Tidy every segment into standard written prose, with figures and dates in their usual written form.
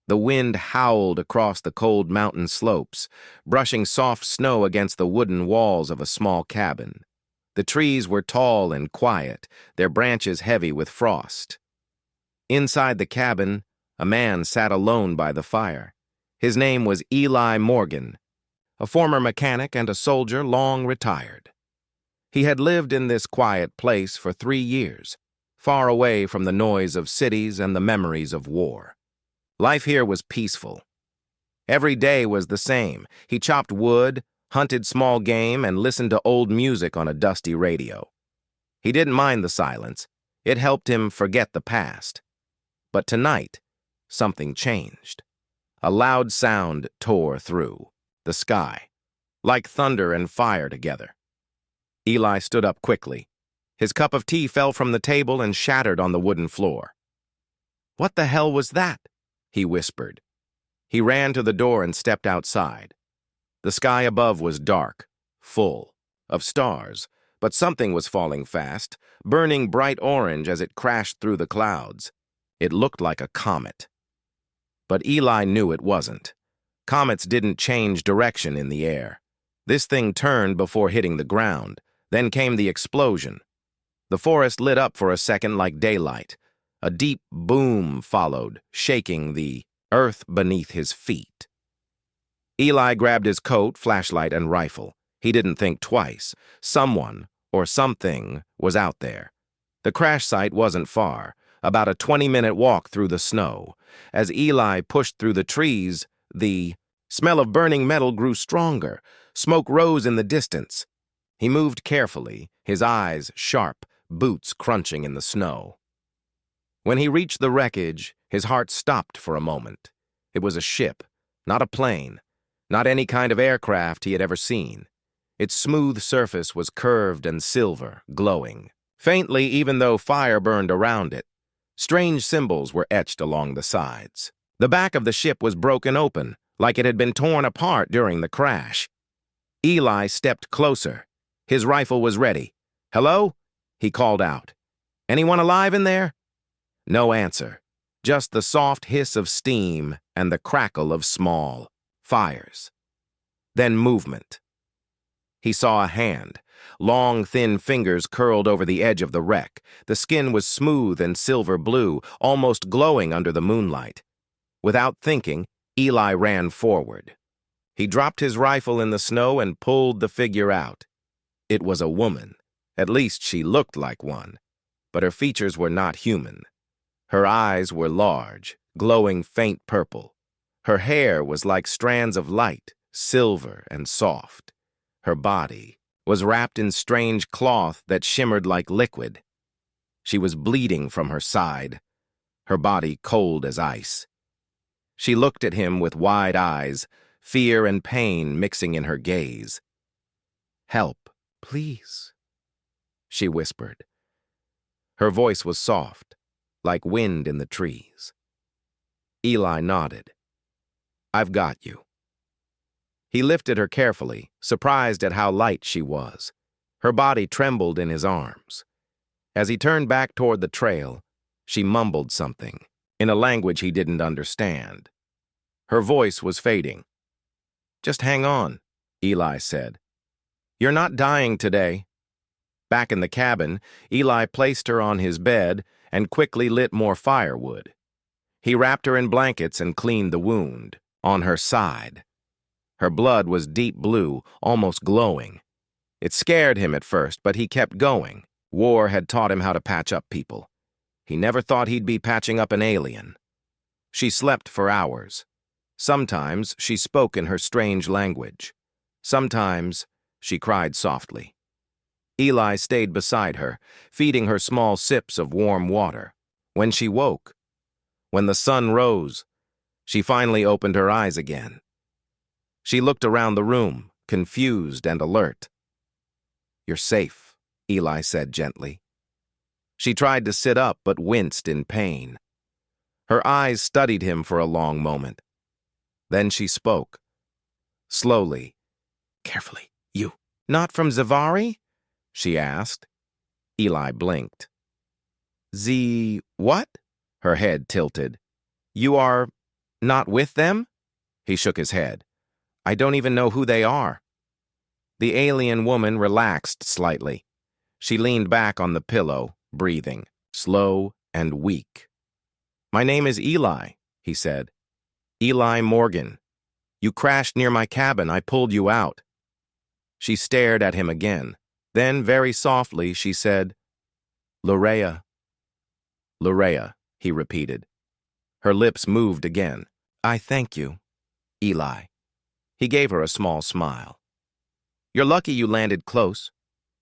The wind howled across the cold mountain slopes, brushing soft snow against the wooden walls of a small cabin. The trees were tall and quiet, their branches heavy with frost. Inside the cabin, a man sat alone by the fire. His name was Eli Morgan, a former mechanic and a soldier long retired. He had lived in this quiet place for 3 years, far away from the noise of cities and the memories of war. Life here was peaceful. Every day was the same. He chopped wood, hunted small game, and listened to old music on a dusty radio. He didn't mind the silence. It helped him forget the past. But tonight, something changed. A loud sound tore through the sky, like thunder and fire together. Eli stood up quickly. His cup of tea fell from the table and shattered on the wooden floor. "What the hell was that?" he whispered. He ran to the door and stepped outside. The sky above was dark, full of stars, but something was falling fast, burning bright orange as it crashed through the clouds. It looked like a comet. But Eli knew it wasn't. Comets didn't change direction in the air. This thing turned before hitting the ground. Then came the explosion. The forest lit up for a second like daylight. A deep boom followed, shaking the earth beneath his feet. Eli grabbed his coat, flashlight, and rifle. He didn't think twice. Someone, or something, was out there. The crash site wasn't far, about a 20-minute walk through the snow. As Eli pushed through the trees, the smell of burning metal grew stronger. Smoke rose in the distance. He moved carefully, his eyes sharp, boots crunching in the snow. When he reached the wreckage, his heart stopped for a moment. It was a ship, not a plane, not any kind of aircraft he had ever seen. Its smooth surface was curved and silver, glowing, faintly even though fire burned around it. Strange symbols were etched along the sides. The back of the ship was broken open, like it had been torn apart during the crash. Eli stepped closer. His rifle was ready. "Hello?" he called out. "Anyone alive in there?" No answer, just the soft hiss of steam and the crackle of small fires. Then movement. He saw a hand. Long, thin fingers curled over the edge of the wreck. The skin was smooth and silver blue, almost glowing under the moonlight. Without thinking, Eli ran forward. He dropped his rifle in the snow and pulled the figure out. It was a woman. At least she looked like one. But her features were not human. Her eyes were large, glowing faint purple. Her hair was like strands of light, silver and soft. Her body was wrapped in strange cloth that shimmered like liquid. She was bleeding from her side, her body cold as ice. She looked at him with wide eyes, fear and pain mixing in her gaze. "Help, please," she whispered. Her voice was soft, like wind in the trees. Eli nodded. "I've got you." He lifted her carefully, surprised at how light she was. Her body trembled in his arms. As he turned back toward the trail, she mumbled something, in a language he didn't understand. Her voice was fading. "Just hang on," Eli said. "You're not dying today." Back in the cabin, Eli placed her on his bed and quickly lit more firewood. He wrapped her in blankets and cleaned the wound, on her side. Her blood was deep blue, almost glowing. It scared him at first, but he kept going. War had taught him how to patch up people. He never thought he'd be patching up an alien. She slept for hours. Sometimes she spoke in her strange language. Sometimes she cried softly. Eli stayed beside her, feeding her small sips of warm water. When she woke, when the sun rose, she finally opened her eyes again. She looked around the room, confused and alert. "You're safe," Eli said gently. She tried to sit up but winced in pain. Her eyes studied him for a long moment. Then she spoke. Slowly. "Carefully, you. Not from Zavari?" she asked. Eli blinked. "Z what?" Her head tilted. "You are Not with them? He shook his head. I don't even know who they are. The alien woman relaxed slightly. She leaned back on the pillow, breathing, slow and weak. My name is Eli, he said. Eli Morgan. You crashed near my cabin. I pulled you out. She stared at him again. Then, very softly, she said, Lurea. Lurea, he repeated. Her lips moved again. I thank you, Eli. He gave her a small smile. You're lucky you landed close.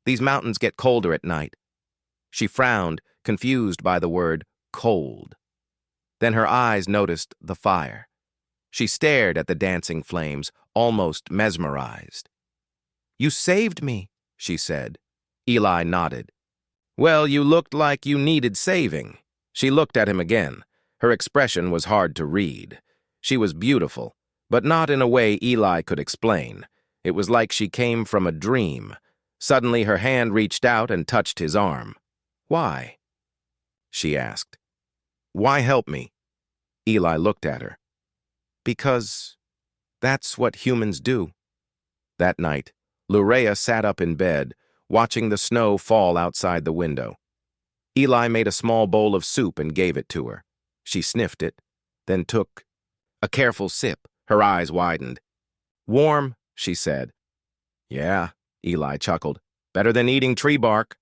These mountains get colder at night. She frowned, confused by the word cold. Then her eyes noticed the fire. She stared at the dancing flames, almost mesmerized. You saved me, she said. Eli nodded. Well, you looked like you needed saving. She looked at him again. Her expression was hard to read. She was beautiful, but not in a way Eli could explain. It was like she came from a dream. Suddenly her hand reached out and touched his arm. Why? She asked. Why help me? Eli looked at her. Because that's what humans do. That night, Lurea sat up in bed, watching the snow fall outside the window. Eli made a small bowl of soup and gave it to her. She sniffed it, then took a careful sip. Her eyes widened. Warm, she said. Yeah, Eli chuckled. Better than eating tree bark.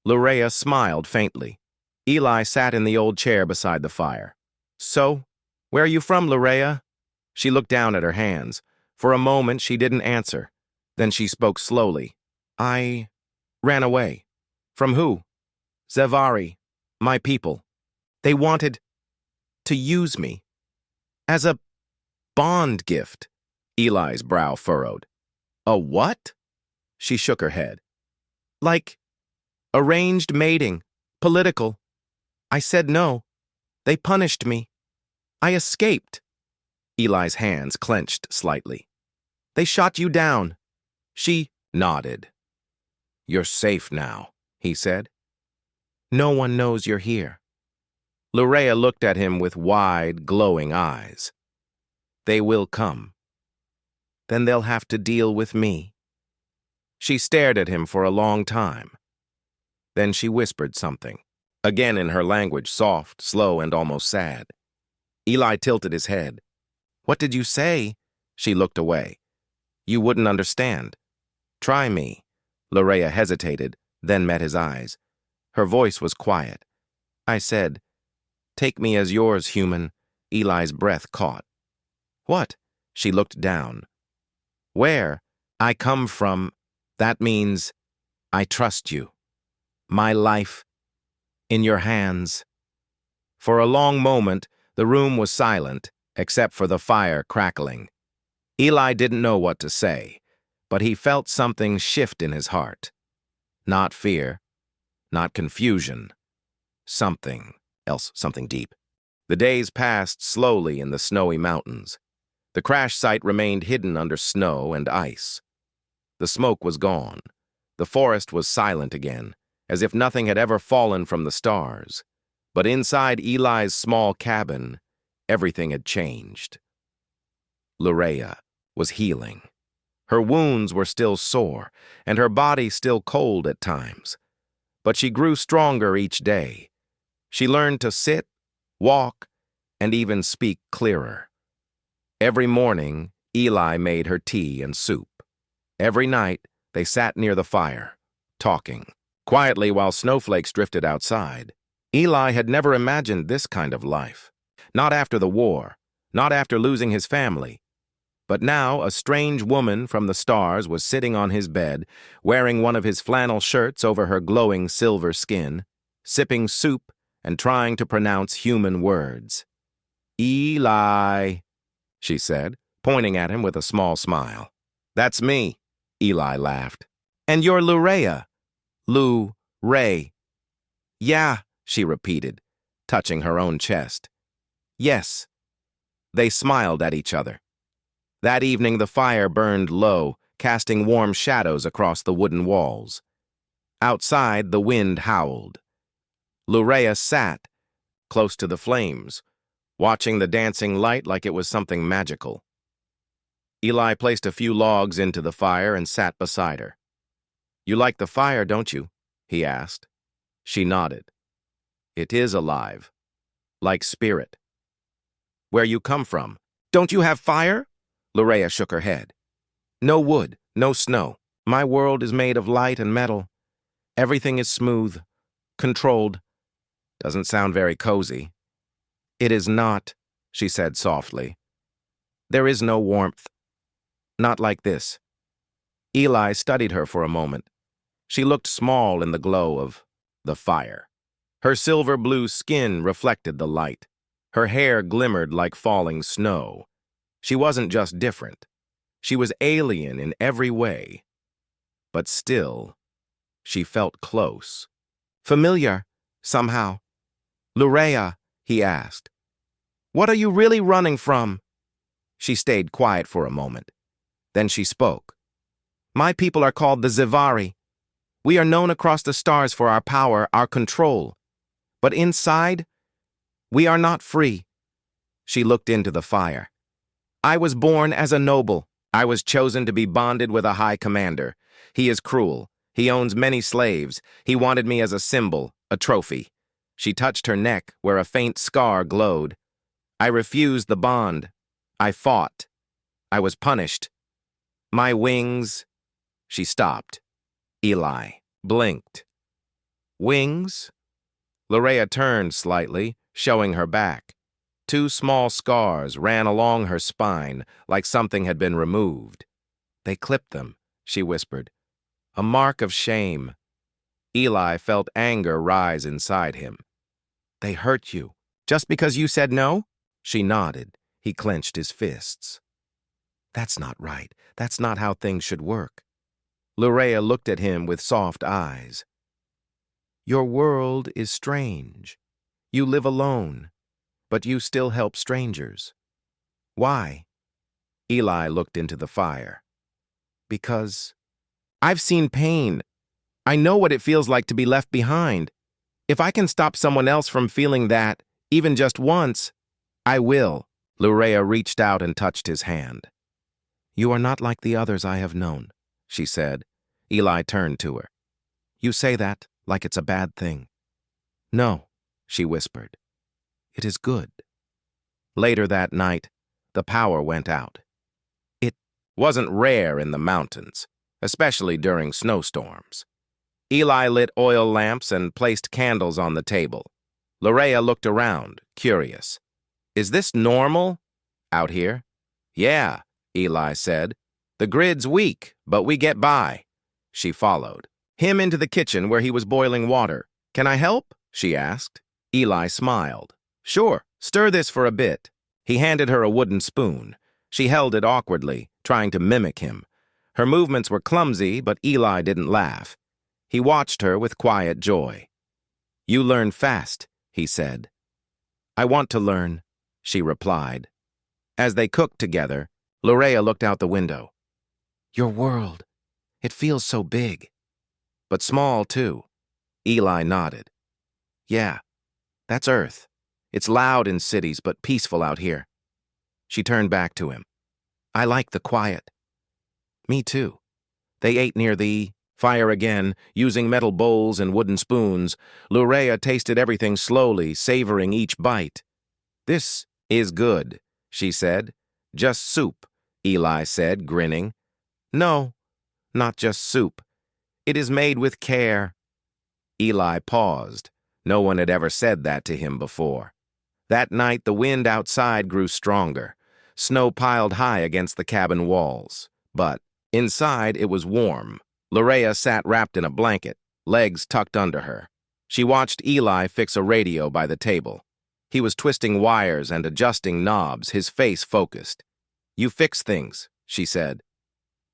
Lurea smiled faintly. Eli sat in the old chair beside the fire. So, where are you from, Lurea? She looked down at her hands. For a moment, she didn't answer. Then she spoke slowly. I ran away. From who? Zevari, my people. They wanted to use me. As a bond gift. Eli's brow furrowed. A what? She shook her head. Like arranged mating, political. I said no. They punished me. I escaped. Eli's hands clenched slightly. They shot you down. She nodded. You're safe now, he said. No one knows you're here. Lurea looked at him with wide, glowing eyes. They will come. Then they'll have to deal with me. She stared at him for a long time. Then she whispered something, again in her language, soft, slow, and almost sad. Eli tilted his head. What did you say? She looked away. You wouldn't understand. Try me. Lurea hesitated, then met his eyes. Her voice was quiet. I said, take me as yours, human. Eli's breath caught. What? She looked down. Where? I come from. That means I trust you. My life in your hands. For a long moment, the room was silent, except for the fire crackling. Eli didn't know what to say, but he felt something shift in his heart. Not fear, not confusion. Something else, something deep. The days passed slowly in the snowy mountains. The crash site remained hidden under snow and ice. The smoke was gone. The forest was silent again, as if nothing had ever fallen from the stars. But inside Eli's small cabin, everything had changed. Lurea was healing. Her wounds were still sore, and her body still cold at times. But she grew stronger each day. She learned to sit, walk, and even speak clearer. Every morning, Eli made her tea and soup. Every night, they sat near the fire, talking, quietly while snowflakes drifted outside. Eli had never imagined this kind of life. Not after the war, not after losing his family. But now a strange woman from the stars was sitting on his bed, wearing one of his flannel shirts over her glowing silver skin, sipping soup and trying to pronounce human words. Eli, she said, pointing at him with a small smile. That's me, Eli laughed. And you're Lurea. Lu-Ray. Yeah, she repeated, touching her own chest. Yes. They smiled at each other. That evening the fire burned low, casting warm shadows across the wooden walls. Outside the wind howled. Lurea sat, close to the flames, watching the dancing light like it was something magical. Eli placed a few logs into the fire and sat beside her. "You like the fire, don't you?" he asked. She nodded. "It is alive, like spirit." "Where you come from? Don't you have fire?" Loraya shook her head. "No wood, no snow. My world is made of light and metal. Everything is smooth, controlled. Doesn't sound very cozy." "It is not," she said softly. "There is no warmth. Not like this." Eli studied her for a moment. She looked small in the glow of the fire. Her silver-blue skin reflected the light. Her hair glimmered like falling snow. She wasn't just different. She was alien in every way. But still, she felt close. Familiar, somehow. "Loraya," he asked, "what are you really running from?" She stayed quiet for a moment. Then she spoke. "My people are called the Zivari. We are known across the stars for our power, our control. But inside, we are not free." She looked into the fire. "I was born as a noble. I was chosen to be bonded with a high commander. He is cruel. He owns many slaves. He wanted me as a symbol, a trophy." She touched her neck, where a faint scar glowed. "I refused the bond. I fought. I was punished. My wings—" She stopped. Eli blinked. "Wings?" Loraya turned slightly, showing her back. 2 small scars ran along her spine, like something had been removed. "They clipped them," she whispered. "A mark of shame." Eli felt anger rise inside him. "They hurt you, just because you said no?" She nodded. He clenched his fists. "That's not right. That's not how things should work." Loraya looked at him with soft eyes. "Your world is strange. You live alone, but you still help strangers. Why?" Eli looked into the fire. "Because I've seen pain. I know what it feels like to be left behind. If I can stop someone else from feeling that, even just once, I will." Loraya reached out and touched his hand. "You are not like the others I have known," she said. Eli turned to her. "You say that like it's a bad thing." "No," she whispered. "It is good." Later that night, the power went out. It wasn't rare in the mountains, especially during snowstorms. Eli lit oil lamps and placed candles on the table. Loraya looked around, curious. "Is this normal out here?" "Yeah," Eli said. "The grid's weak, but we get by." She followed him into the kitchen where he was boiling water. "Can I help?" she asked. Eli smiled. "Sure, stir this for a bit." He handed her a wooden spoon. She held it awkwardly, trying to mimic him. Her movements were clumsy, but Eli didn't laugh. He watched her with quiet joy. "You learn fast," he said. "I want to learn," she replied. As they cooked together, Loraya looked out the window. "Your world, it feels so big." "But small, too." Eli nodded. "Yeah, that's Earth. It's loud in cities, but peaceful out here." She turned back to him. "I like the quiet." "Me too." They ate near the fire again, using metal bowls and wooden spoons. Loraya tasted everything slowly, savoring each bite. "This is good," she said. "Just soup," Eli said, grinning. "No, not just soup. It is made with care." Eli paused. No one had ever said that to him before. That night, the wind outside grew stronger. Snow piled high against the cabin walls. But inside, it was warm. Loraya sat wrapped in a blanket, legs tucked under her. She watched Eli fix a radio by the table. He was twisting wires and adjusting knobs, his face focused. "You fix things," she said.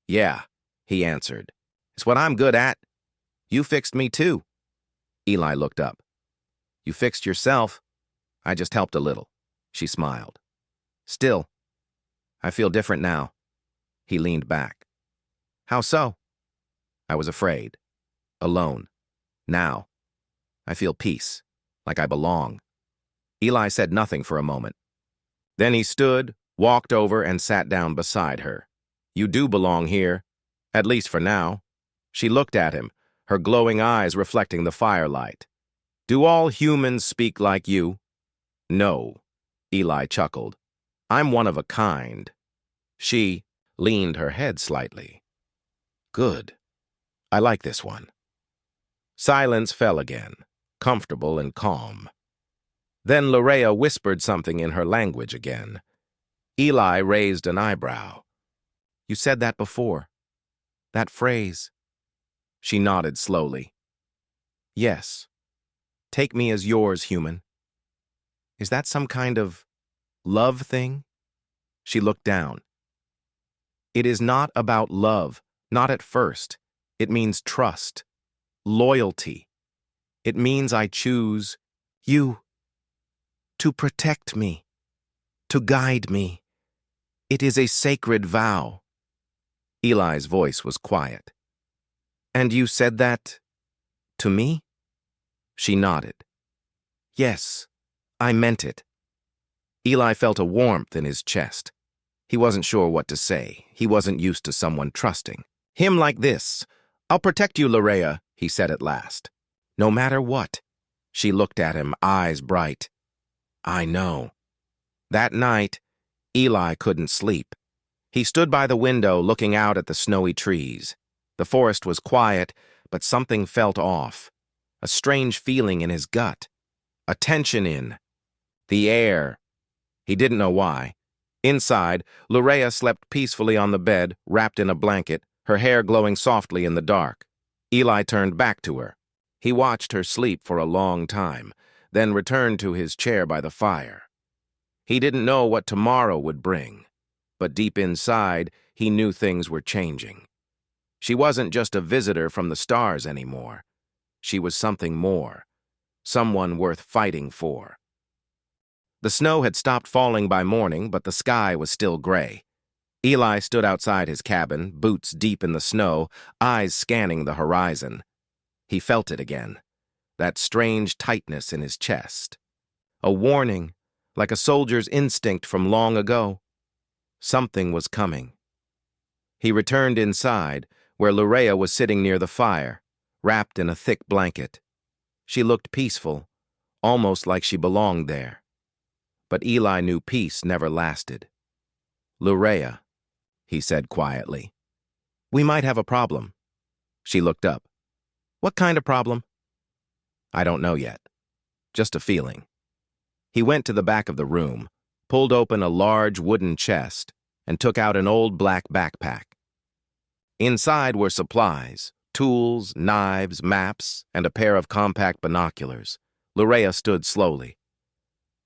"Yeah," he answered. "It's what I'm good at." "You fixed me too." Eli looked up. "You fixed yourself. I just helped a little." She smiled. "Still, I feel different now." He leaned back. "How so?" "I was afraid. Alone. Now, I feel peace, like I belong." Eli said nothing for a moment. Then he stood, walked over, and sat down beside her. You do belong here, at least for now. She looked at him, her glowing eyes reflecting the firelight. Do all humans speak like you? No, Eli chuckled. I'm one of a kind. She leaned her head slightly. Good. I like this one. Silence fell again, comfortable and calm. Then Larea whispered something in her language again. Eli raised an eyebrow. You said that before. That phrase. She nodded slowly. Yes. Take me as yours, human. Is that some kind of love thing? She looked down. It is not about love, not at first. It means trust, loyalty. It means I choose you to protect me, to guide me. It is a sacred vow. Eli's voice was quiet. And you said that to me? She nodded. Yes, I meant it. Eli felt a warmth in his chest. He wasn't sure what to say. He wasn't used to someone trusting him like this. I'll protect you, Larea, he said at last. No matter what. She looked at him, eyes bright. I know. That night, Eli couldn't sleep. He stood by the window looking out at the snowy trees. The forest was quiet, but something felt off. A strange feeling in his gut. A tension in the air. He didn't know why. Inside, Larea slept peacefully on the bed, wrapped in a blanket, her hair glowing softly in the dark. Eli turned back to her. He watched her sleep for a long time, then returned to his chair by the fire. He didn't know what tomorrow would bring, but deep inside, he knew things were changing. She wasn't just a visitor from the stars anymore. She was something more, someone worth fighting for. The snow had stopped falling by morning, but the sky was still gray. Eli stood outside his cabin, boots deep in the snow, eyes scanning the horizon. He felt it again, that strange tightness in his chest. A warning, like a soldier's instinct from long ago. Something was coming. He returned inside, where Larea was sitting near the fire, wrapped in a thick blanket. She looked peaceful, almost like she belonged there. But Eli knew peace never lasted. Larea, he said quietly, we might have a problem. She looked up. What kind of problem? I don't know yet. Just a feeling. He went to the back of the room, pulled open a large wooden chest, and took out an old black backpack. Inside were supplies, tools, knives, maps, and a pair of compact binoculars. Larea stood slowly.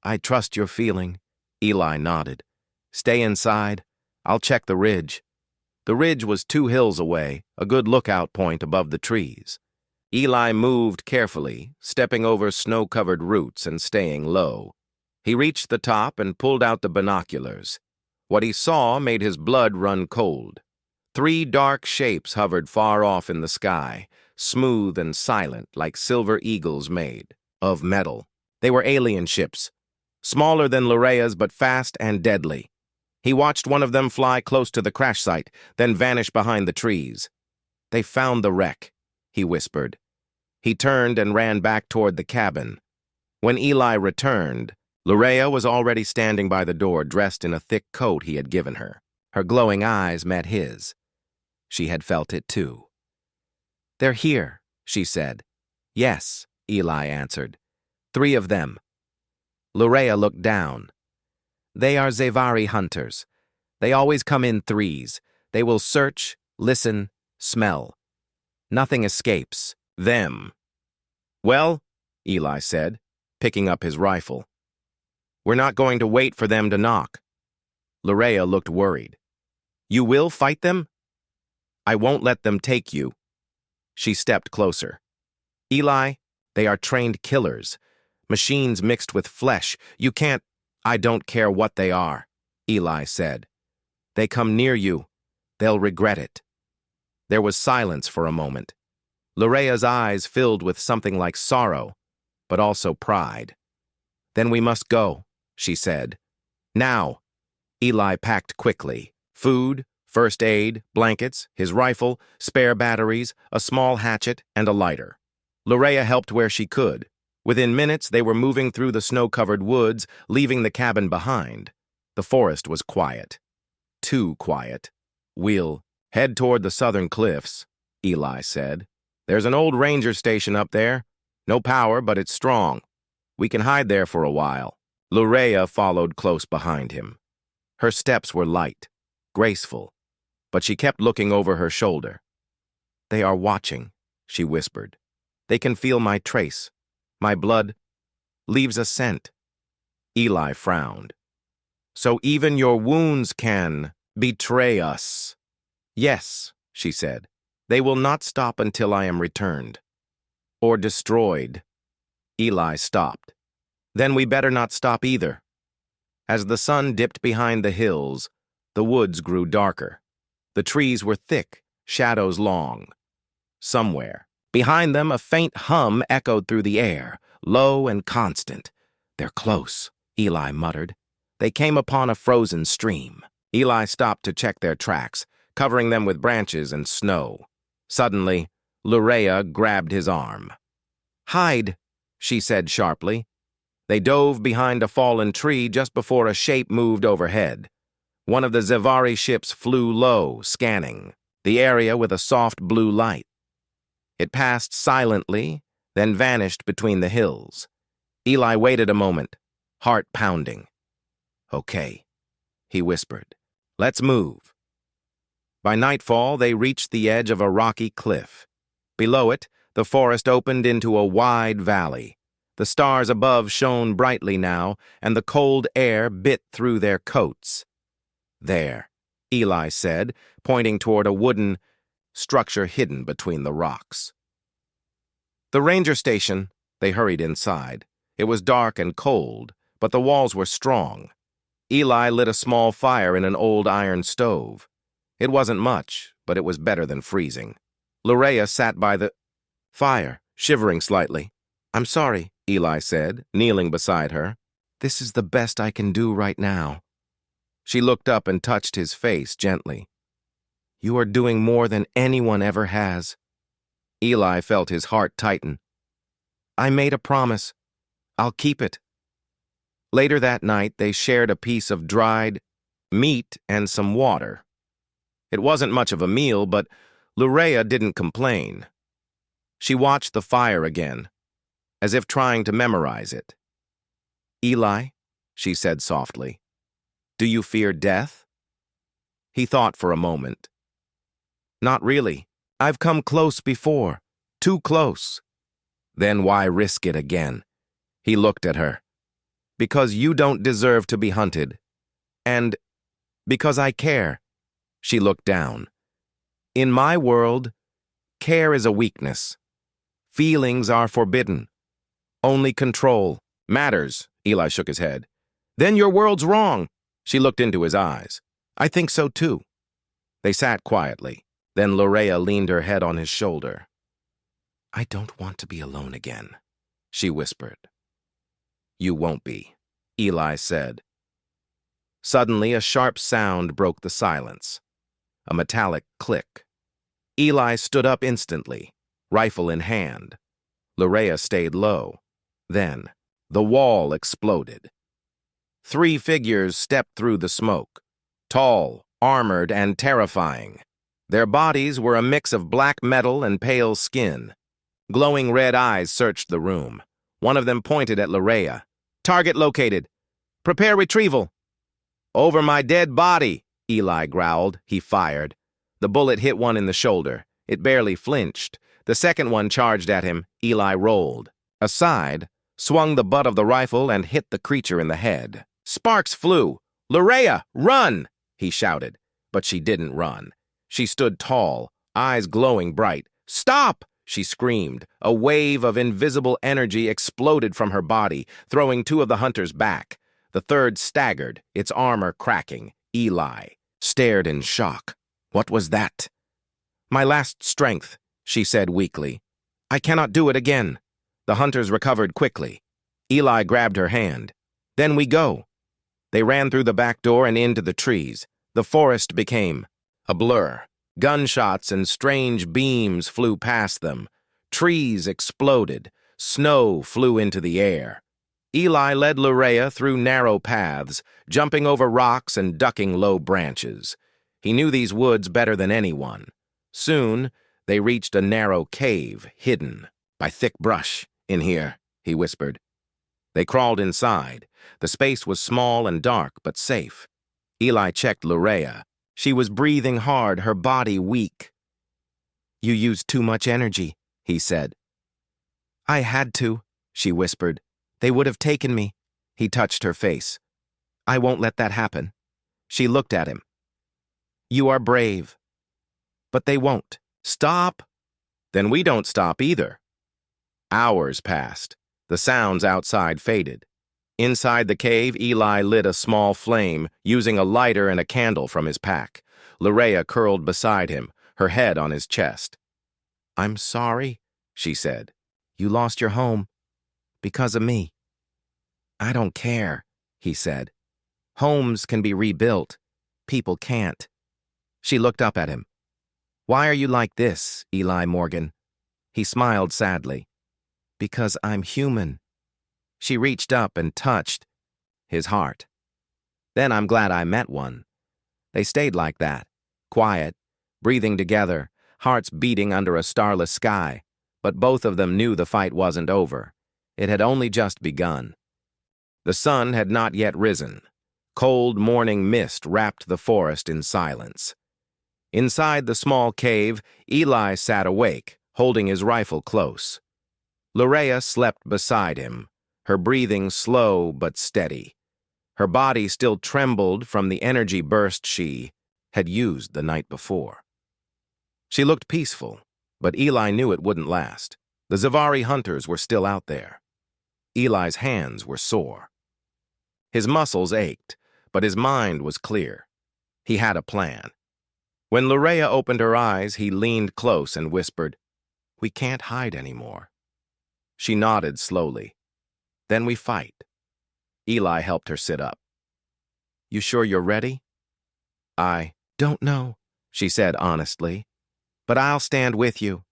I trust your feeling. Eli nodded. Stay inside. I'll check the ridge. The ridge was 2 hills away, a good lookout point above the trees. Eli moved carefully, stepping over snow-covered roots and staying low. He reached the top and pulled out the binoculars. What he saw made his blood run cold. 3 dark shapes hovered far off in the sky, smooth and silent like silver eagles made of metal. They were alien ships, smaller than Larea's but fast and deadly. He watched one of them fly close to the crash site, then vanish behind the trees. They found the wreck, he whispered. He turned and ran back toward the cabin. When Eli returned, Larea was already standing by the door, dressed in a thick coat he had given her. Her glowing eyes met his. She had felt it too. They're here, she said. Yes, Eli answered. 3 of them. Larea looked down. They are Zevari hunters. They always come in 3s. They will search, listen, smell. Nothing escapes them. Well, Eli said, picking up his rifle. We're not going to wait for them to knock. Larea looked worried. You will fight them? I won't let them take you. She stepped closer. Eli, they are trained killers. Machines mixed with flesh. You can't... I don't care what they are, Eli said. They come near you. They'll regret it. There was silence for a moment. Larea's eyes filled with something like sorrow, but also pride. Then we must go, she said. Now, Eli packed quickly. Food, first aid, blankets, his rifle, spare batteries, a small hatchet, and a lighter. Loraya helped where she could. Within minutes, they were moving through the snow-covered woods, leaving the cabin behind. The forest was quiet. Too quiet. "We'll head toward the southern cliffs," Eli said. "There's an old ranger station up there. No power, but it's strong. We can hide there for a while." Loraya followed close behind him. Her steps were light, graceful, but she kept looking over her shoulder. "They are watching," she whispered. "They can feel my trace. My blood leaves a scent." Eli frowned. "So even your wounds can betray us." "Yes," she said. "They will not stop until I am returned. Or destroyed." Eli stopped. "Then we better not stop either." As the sun dipped behind the hills, the woods grew darker. The trees were thick, shadows long. Somewhere, behind them, a faint hum echoed through the air, low and constant. "They're close," Eli muttered. They came upon a frozen stream. Eli stopped to check their tracks, covering them with branches and snow. Suddenly, Loraya grabbed his arm. "Hide," she said sharply. They dove behind a fallen tree just before a shape moved overhead. One of the Zevari ships flew low, scanning the area with a soft blue light. It passed silently, then vanished between the hills. Eli waited a moment, heart pounding. "Okay," he whispered. "Let's move." By nightfall, they reached the edge of a rocky cliff. Below it, the forest opened into a wide valley. The stars above shone brightly now, and the cold air bit through their coats. "There," Eli said, pointing toward a wooden structure hidden between the rocks. The ranger station. They hurried inside. It was dark and cold, but the walls were strong. Eli lit a small fire in an old iron stove. It wasn't much, but it was better than freezing. Loraya sat by the fire, shivering slightly. "I'm sorry," Eli said, kneeling beside her. "This is the best I can do right now." She looked up and touched his face gently. "You are doing more than anyone ever has." Eli felt his heart tighten. "I made a promise. I'll keep it." Later that night, they shared a piece of dried meat and some water. It wasn't much of a meal, but Loraya didn't complain. She watched the fire again, as if trying to memorize it. "Eli," she said softly, "do you fear death?" He thought for a moment. "Not really. I've come close before. Too close." "Then why risk it again?" He looked at her. "Because you don't deserve to be hunted. And because I care." She looked down. "In my world, care is a weakness. Feelings are forbidden. Only control matters." Eli shook his head. "Then your world's wrong." She looked into his eyes. "I think so too." They sat quietly. Then Loraya leaned her head on his shoulder. "I don't want to be alone again," she whispered. "You won't be," Eli said. Suddenly, a sharp sound broke the silence. A metallic click. Eli stood up instantly, rifle in hand. Loraya stayed low. Then, the wall exploded. 3 figures stepped through the smoke, tall, armored, and terrifying. Their bodies were a mix of black metal and pale skin. Glowing red eyes searched the room. One of them pointed at Loraya. "Target located. Prepare retrieval." "Over my dead body," Eli growled. He fired. The bullet hit one in the shoulder. It barely flinched. The second one charged at him. Eli rolled. Aside, swung the butt of the rifle and hit the creature in the head. Sparks flew. "Loraya, run!" he shouted. But she didn't run. She stood tall, eyes glowing bright. "Stop!" she screamed. A wave of invisible energy exploded from her body, throwing 2 of the hunters back. The third staggered, its armor cracking. Eli stared in shock. What was that? "My last strength," she said weakly. "I cannot do it again." The hunters recovered quickly. Eli grabbed her hand. "Then we go." They ran through the back door and into the trees. The forest became a blur. Gunshots and strange beams flew past them. Trees exploded. Snow flew into the air. Eli led Lurea through narrow paths, jumping over rocks and ducking low branches. He knew these woods better than anyone. Soon, they reached a narrow cave, hidden by thick brush. "In here," he whispered. They crawled inside. The space was small and dark, but safe. Eli checked Lurea. She was breathing hard, her body weak. "You used too much energy," he said. "I had to," she whispered. "They would have taken me." He touched her face. "I won't let that happen." She looked at him. "You are brave." "But they won't." "Stop." "Then we don't stop either." Hours passed. The sounds outside faded. Inside the cave, Eli lit a small flame, using a lighter and a candle from his pack. Lurea curled beside him, her head on his chest. "I'm sorry," she said. "You lost your home. Because of me." "I don't care," he said. "Homes can be rebuilt. People can't." She looked up at him. "Why are you like this, Eli Morgan?" He smiled sadly. "Because I'm human." She reached up and touched his heart. "Then I'm glad I met one." They stayed like that, quiet, breathing together, hearts beating under a starless sky. But both of them knew the fight wasn't over. It had only just begun. The sun had not yet risen. Cold morning mist wrapped the forest in silence. Inside the small cave, Eli sat awake, holding his rifle close. Lurea slept beside him, her breathing slow but steady. Her body still trembled from the energy burst she had used the night before. She looked peaceful, but Eli knew it wouldn't last. The Zavari hunters were still out there. Eli's hands were sore. His muscles ached, but his mind was clear. He had a plan. When Lurea opened her eyes, he leaned close and whispered, "We can't hide anymore." She nodded slowly. "Then we fight." Eli helped her sit up. "You sure you're ready?" "I don't know," she said honestly. "But I'll stand with you."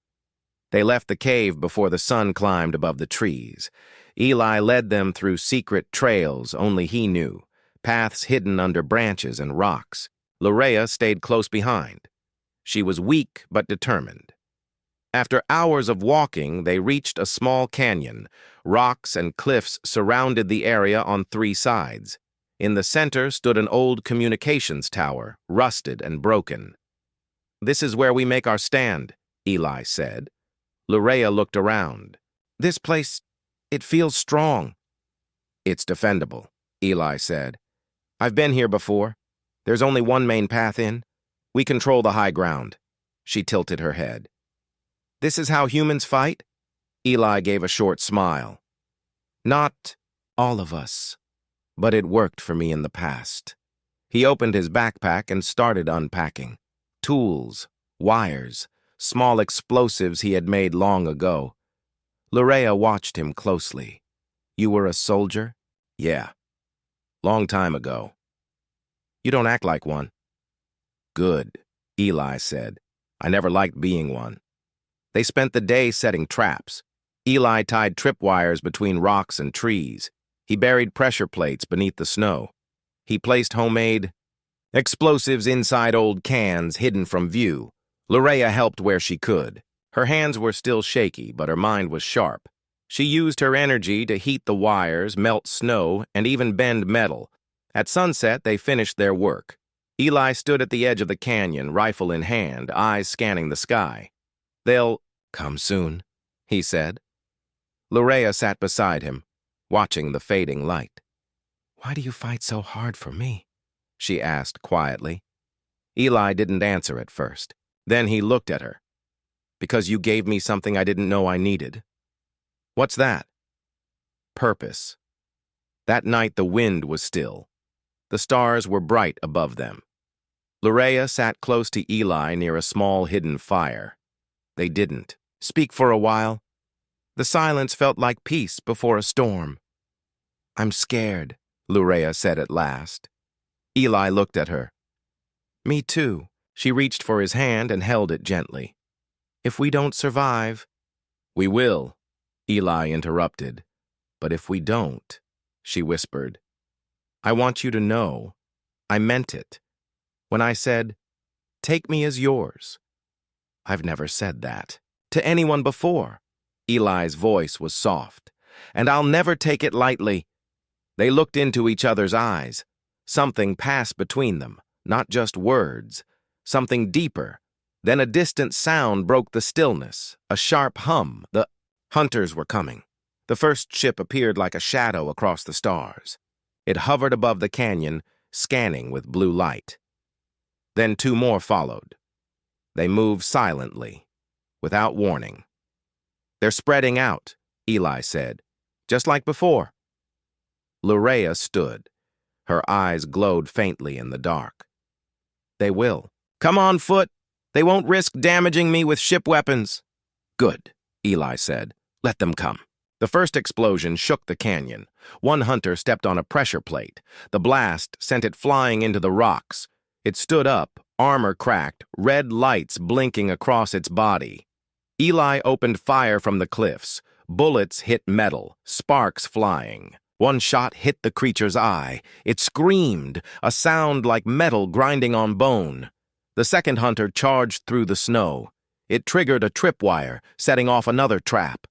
They left the cave before the sun climbed above the trees. Eli led them through secret trails only he knew, paths hidden under branches and rocks. Lurea stayed close behind. She was weak but determined. After hours of walking, they reached a small canyon. Rocks and cliffs surrounded the area on three sides. In the center stood an old communications tower, rusted and broken. "This is where we make our stand," Eli said. Lurea looked around. "This place, it feels strong." "It's defendable," Eli said. "I've been here before. There's only one main path in. We control the high ground." She tilted her head. "This is how humans fight?" Eli gave a short smile. "Not all of us, but it worked for me in the past." He opened his backpack and started unpacking. Tools, wires, small explosives he had made long ago. Lurea watched him closely. "You were a soldier?" "Yeah. Long time ago." "You don't act like one." "Good," Eli said. "I never liked being one." They spent the day setting traps. Eli tied tripwires between rocks and trees. He buried pressure plates beneath the snow. He placed homemade explosives inside old cans hidden from view. Lurea helped where she could. Her hands were still shaky, but her mind was sharp. She used her energy to heat the wires, melt snow, and even bend metal. At sunset, they finished their work. Eli stood at the edge of the canyon, rifle in hand, eyes scanning the sky. "They'll come soon," he said. Lurea sat beside him, watching the fading light. "Why do you fight so hard for me?" she asked quietly. Eli didn't answer at first. Then he looked at her. "Because you gave me something I didn't know I needed." "What's that?" "Purpose." That night the wind was still. The stars were bright above them. Lurea sat close to Eli near a small hidden fire. They didn't speak for a while. The silence felt like peace before a storm. "I'm scared," Lurea said at last. Eli looked at her. Me too. She reached for his hand and held it gently. If we don't survive... We will, Eli interrupted. But if we don't, she whispered. I want you to know, I meant it. When I said, take me as yours. I've never said that to anyone before. Eli's voice was soft. And I'll never take it lightly. They looked into each other's eyes. Something passed between them, not just words. Something deeper. Then a distant sound broke the stillness, a sharp hum. The hunters were coming. The first ship appeared like a shadow across the stars. It hovered above the canyon, scanning with blue light. Then two more followed. They moved silently, without warning. They're spreading out, Eli said, just like before. Lurea stood. Her eyes glowed faintly in the dark. They will. Come on, Foot. They won't risk damaging me with ship weapons. Good, Eli said. Let them come. The first explosion shook the canyon. One hunter stepped on a pressure plate. The blast sent it flying into the rocks. It stood up, armor cracked, red lights blinking across its body. Eli opened fire from the cliffs. Bullets hit metal, sparks flying. One shot hit the creature's eye. It screamed, a sound like metal grinding on bone. The second hunter charged through the snow. It triggered a tripwire, setting off another trap.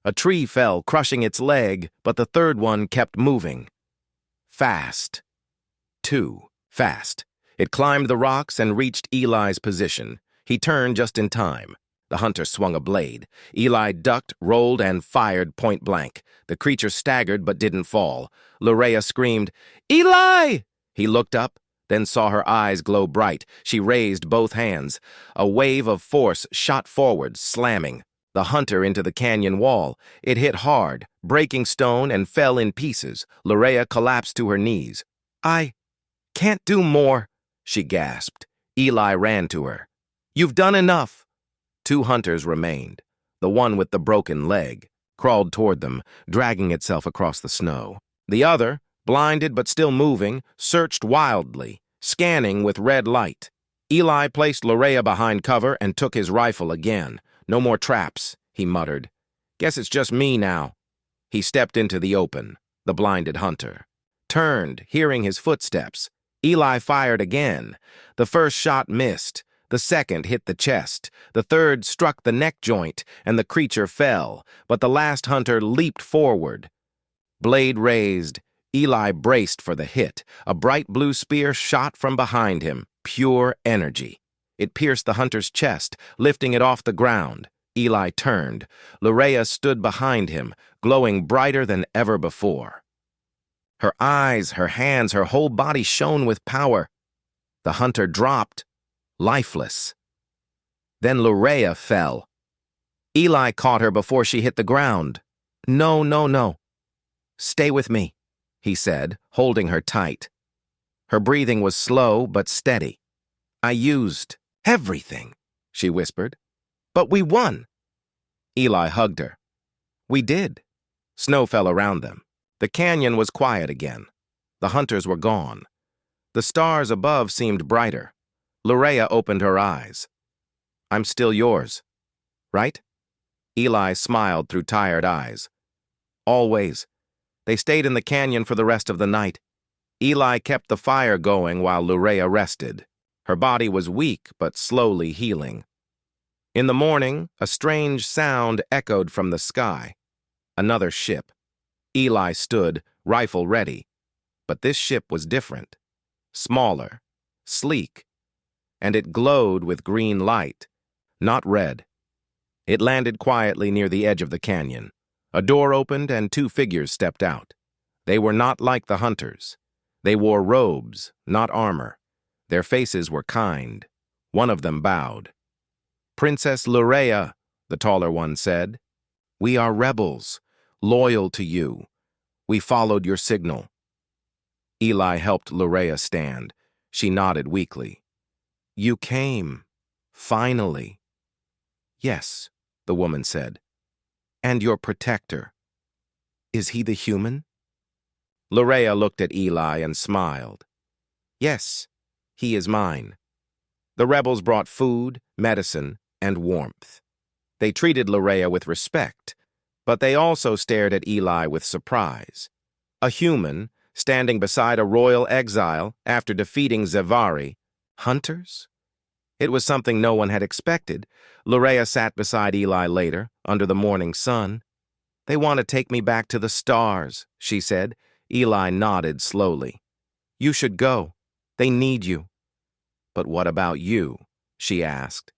A tree fell, crushing its leg, but the third one kept moving. Fast. Too fast. It climbed the rocks and reached Eli's position. He turned just in time. The hunter swung a blade. Eli ducked, rolled, and fired point blank. The creature staggered but didn't fall. Lurea screamed, Eli! He looked up, then saw her eyes glow bright. She raised both hands. A wave of force shot forward, slamming the hunter into the canyon wall. It hit hard, breaking stone, and fell in pieces. Lurea collapsed to her knees. I can't do more, she gasped. Eli ran to her. You've done enough. Two hunters remained. The one with the broken leg crawled toward them, dragging itself across the snow. The other, blinded but still moving, searched wildly, scanning with red light. Eli placed Lurea behind cover and took his rifle again. No more traps, he muttered. Guess it's just me now. He stepped into the open. The blinded hunter turned, hearing his footsteps. Eli fired again. The first shot missed. The second hit the chest. The third struck the neck joint, and the creature fell. But the last hunter leaped forward. Blade raised. Eli braced for the hit. A bright blue spear shot from behind him. Pure energy. It pierced the hunter's chest, lifting it off the ground. Eli turned. Lurea stood behind him, glowing brighter than ever before. Her eyes, her hands, her whole body shone with power. The hunter dropped, lifeless. Then Lurea fell. Eli caught her before she hit the ground. No, no, no. Stay with me, he said, holding her tight. Her breathing was slow but steady. I used everything, she whispered. But we won. Eli hugged her. We did. Snow fell around them. The canyon was quiet again. The hunters were gone. The stars above seemed brighter. Lurea opened her eyes. I'm still yours, right? Eli smiled through tired eyes. Always. They stayed in the canyon for the rest of the night. Eli kept the fire going while Lurea rested. Her body was weak but slowly healing. In the morning, a strange sound echoed from the sky. Another ship. Eli stood, rifle ready. But this ship was different. Smaller, sleek, and it glowed with green light, not red. It landed quietly near the edge of the canyon. A door opened and two figures stepped out. They were not like the hunters. They wore robes, not armor. Their faces were kind. One of them bowed. Princess Lurea, the taller one said. We are rebels, loyal to you. We followed your signal. Eli helped Lurea stand. She nodded weakly. You came. Finally. Yes, the woman said. And your protector. Is he the human? Larea looked at Eli and smiled. Yes, he is mine. The rebels brought food, medicine, and warmth. They treated Larea with respect, but they also stared at Eli with surprise. A human, standing beside a royal exile after defeating Zevari. Hunters? It was something no one had expected. Larea sat beside Eli later, under the morning sun. They want to take me back to the stars, she said. Eli nodded slowly. You should go. They need you. But what about you? She asked.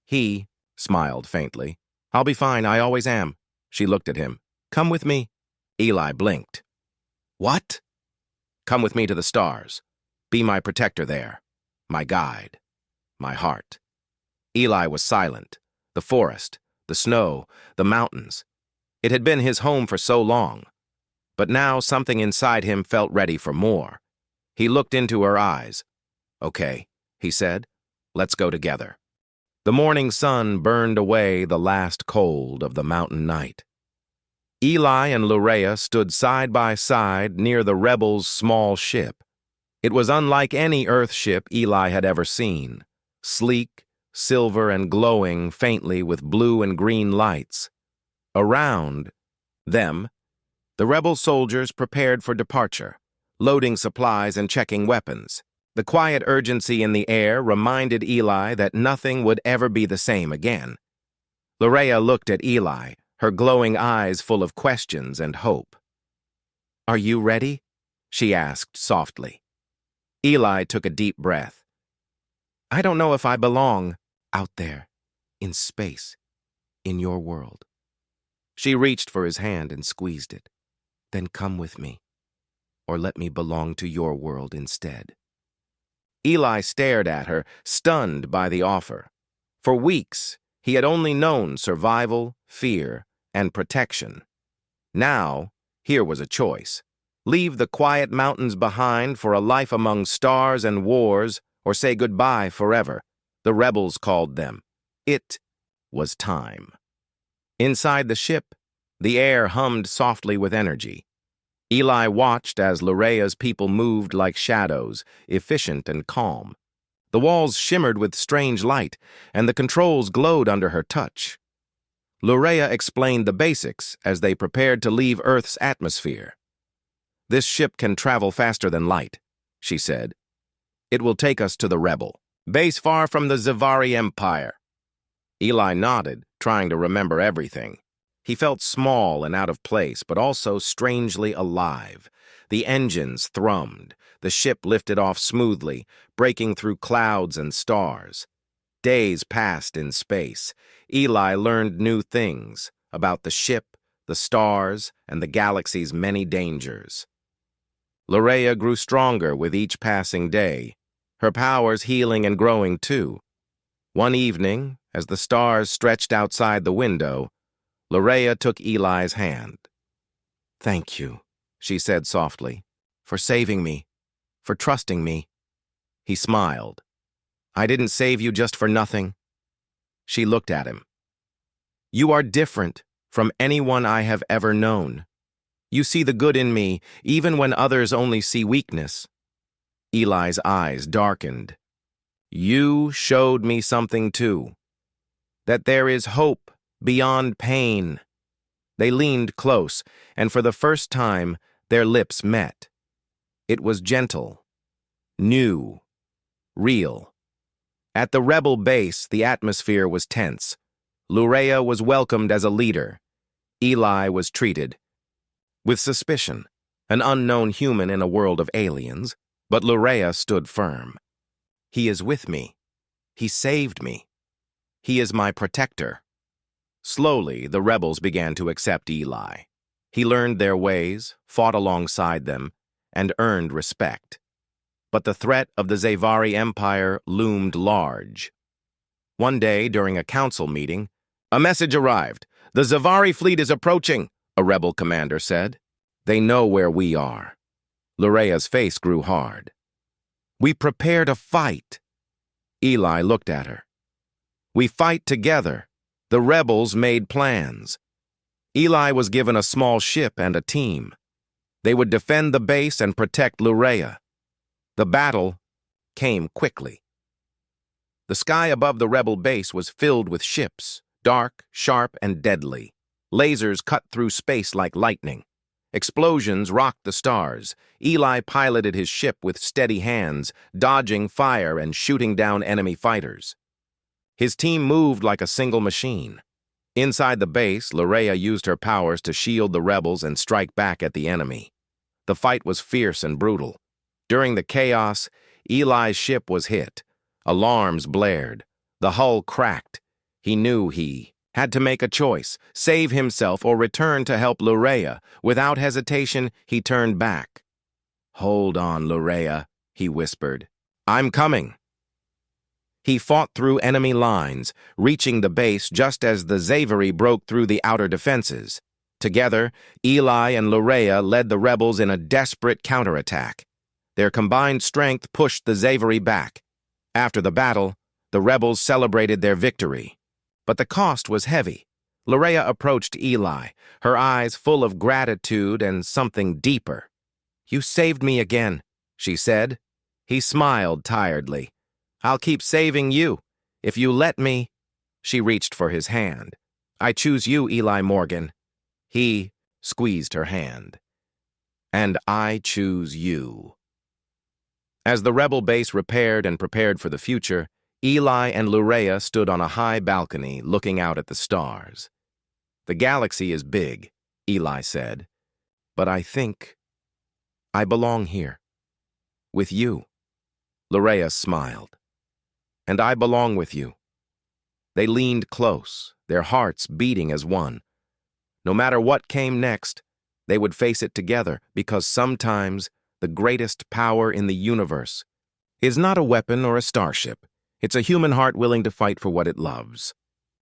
He smiled faintly. I'll be fine, I always am. She looked at him. Come with me. Eli blinked. What? Come with me to the stars. Be my protector there. My guide. My heart. Eli was silent. The forest, the snow, the mountains. It had been his home for so long. But now something inside him felt ready for more. He looked into her eyes. Okay, he said. Let's go together. The morning sun burned away the last cold of the mountain night. Eli and Larea stood side by side near the rebels' small ship. It was unlike any Earth ship Eli had ever seen. Sleek, silver, and glowing faintly with blue and green lights. Around them, the rebel soldiers prepared for departure, loading supplies and checking weapons. The quiet urgency in the air reminded Eli that nothing would ever be the same again. Larea looked at Eli, her glowing eyes full of questions and hope. Are you ready? She asked softly. Eli took a deep breath. I don't know if I belong out there, in space, in your world. She reached for his hand and squeezed it. Then come with me, or let me belong to your world instead. Eli stared at her, stunned by the offer. For weeks, he had only known survival, fear, and protection. Now, here was a choice. Leave the quiet mountains behind for a life among stars and wars, or say goodbye forever. The rebels called them. It was time. Inside the ship, the air hummed softly with energy. Eli watched as Larea's people moved like shadows, efficient and calm. The walls shimmered with strange light, and the controls glowed under her touch. Larea explained the basics as they prepared to leave Earth's atmosphere. This ship can travel faster than light, she said. It will take us to the rebel base far from the Zevari Empire. Eli nodded, trying to remember everything. He felt small and out of place, but also strangely alive. The engines thrummed. The ship lifted off smoothly, breaking through clouds and stars. Days passed in space. Eli learned new things about the ship, the stars, and the galaxy's many dangers. Larea grew stronger with each passing day, her powers healing and growing too. One evening, as the stars stretched outside the window, Larea took Eli's hand. Thank you, she said softly, for saving me, for trusting me. He smiled. I didn't save you just for nothing. She looked at him. You are different from anyone I have ever known. You see the good in me, even when others only see weakness. Eli's eyes darkened. You showed me something too. That there is hope beyond pain. They leaned close, and for the first time, their lips met. It was gentle, new, real. At the rebel base, the atmosphere was tense. Larea was welcomed as a leader. Eli was treated with suspicion, an unknown human in a world of aliens, but Larea stood firm. He is with me. He saved me. He is my protector. Slowly, the rebels began to accept Eli. He learned their ways, fought alongside them, and earned respect. But the threat of the Zevari Empire loomed large. One day, during a council meeting, a message arrived. The Zevari fleet is approaching, a rebel commander said. They know where we are. Larea's face grew hard. We prepare to fight. Eli looked at her. We fight together. The rebels made plans. Eli was given a small ship and a team. They would defend the base and protect Lurea. The battle came quickly. The sky above the rebel base was filled with ships, dark, sharp, and deadly. Lasers cut through space like lightning. Explosions rocked the stars. Eli piloted his ship with steady hands, dodging fire and shooting down enemy fighters. His team moved like a single machine. Inside the base, Lurea used her powers to shield the rebels and strike back at the enemy. The fight was fierce and brutal. During the chaos, Eli's ship was hit. Alarms blared. The hull cracked. He knew he had to make a choice, save himself or return to help Lurea. Without hesitation, he turned back. "Hold on, Lurea," he whispered. "I'm coming." He fought through enemy lines, reaching the base just as the Scifi broke through the outer defenses. Together, Eli and Lurea led the rebels in a desperate counterattack. Their combined strength pushed the Scifi back. After the battle, the rebels celebrated their victory. But the cost was heavy. Lurea approached Eli, her eyes full of gratitude and something deeper. "You saved me again," she said. He smiled tiredly. "I'll keep saving you, if you let me." She reached for his hand. "I choose you, Eli Morgan." He squeezed her hand. "And I choose you." As the rebel base repaired and prepared for the future, Eli and Lurea stood on a high balcony looking out at the stars. "The galaxy is big," Eli said, "but I think I belong here. With you." Lurea smiled. "And I belong with you." They leaned close, their hearts beating as one. No matter what came next, they would face it together, because sometimes the greatest power in the universe is not a weapon or a starship. It's a human heart willing to fight for what it loves.